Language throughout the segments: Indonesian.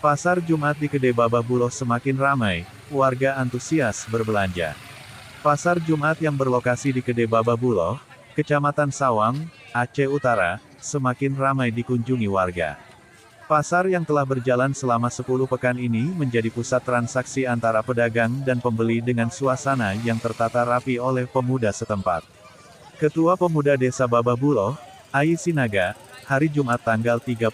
Pasar Jumat di Gede Bababuloh semakin ramai, warga antusias berbelanja. Pasar Jumat yang berlokasi di Gede Bababuloh, Kecamatan Sawang, Aceh Utara, semakin ramai dikunjungi warga. Pasar yang telah berjalan selama 10 pekan ini menjadi pusat transaksi antara pedagang dan pembeli dengan suasana yang tertata rapi oleh pemuda setempat. Ketua Pemuda Desa Bababuloh, Ai Sinaga, hari Jumat tanggal 31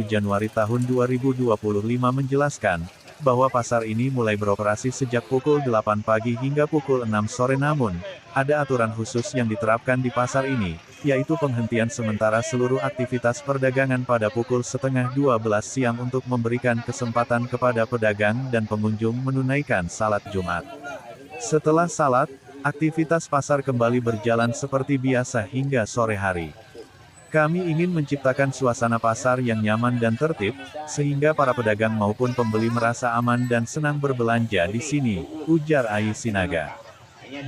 Januari tahun 2025 menjelaskan, bahwa pasar ini mulai beroperasi sejak pukul 8 pagi hingga pukul 6 sore namun, ada aturan khusus yang diterapkan di pasar ini, yaitu penghentian sementara seluruh aktivitas perdagangan pada pukul setengah 12 siang untuk memberikan kesempatan kepada pedagang dan pengunjung menunaikan salat Jumat. Setelah salat, aktivitas pasar kembali berjalan seperti biasa hingga sore hari. Kami ingin menciptakan suasana pasar yang nyaman dan tertib, sehingga para pedagang maupun pembeli merasa aman dan senang berbelanja di sini, ujar Ai Sinaga.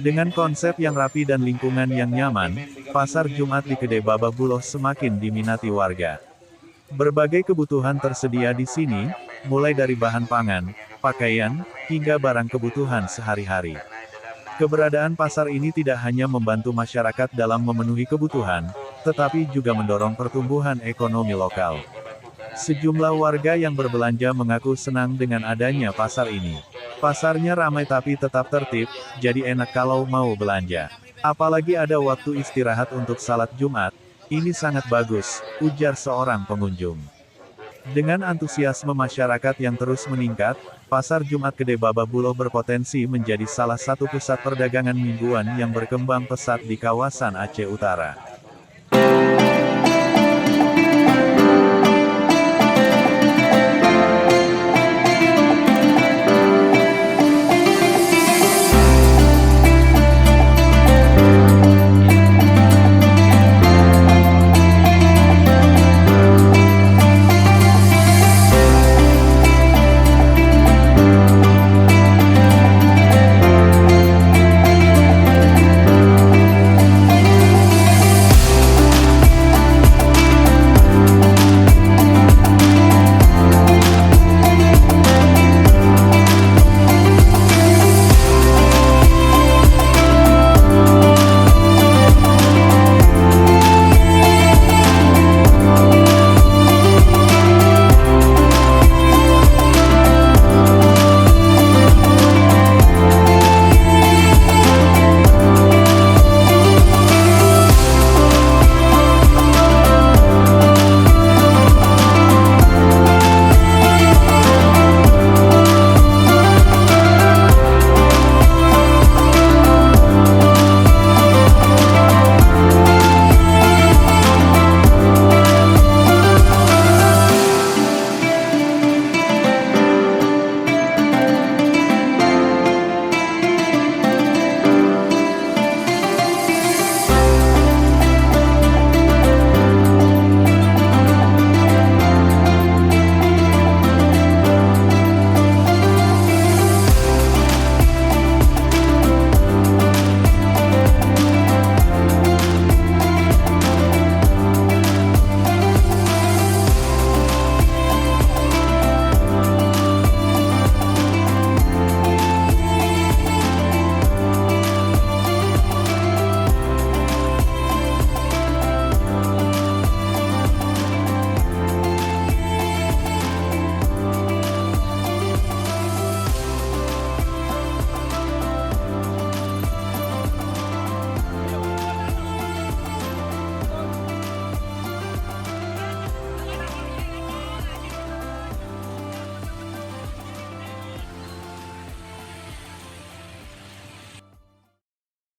Dengan konsep yang rapi dan lingkungan yang nyaman, Pasar Jumat di Gede Bababuloh semakin diminati warga. Berbagai kebutuhan tersedia di sini, mulai dari bahan pangan, pakaian, hingga barang kebutuhan sehari-hari. Keberadaan pasar ini tidak hanya membantu masyarakat dalam memenuhi kebutuhan, tetapi juga mendorong pertumbuhan ekonomi lokal. Sejumlah warga yang berbelanja mengaku senang dengan adanya pasar ini. Pasarnya ramai tapi tetap tertib, jadi enak kalau mau belanja. Apalagi ada waktu istirahat untuk salat Jumat, ini sangat bagus, ujar seorang pengunjung. Dengan antusiasme masyarakat yang terus meningkat, Pasar Jumat Gede Bababuloh berpotensi menjadi salah satu pusat perdagangan mingguan yang berkembang pesat di kawasan Aceh Utara.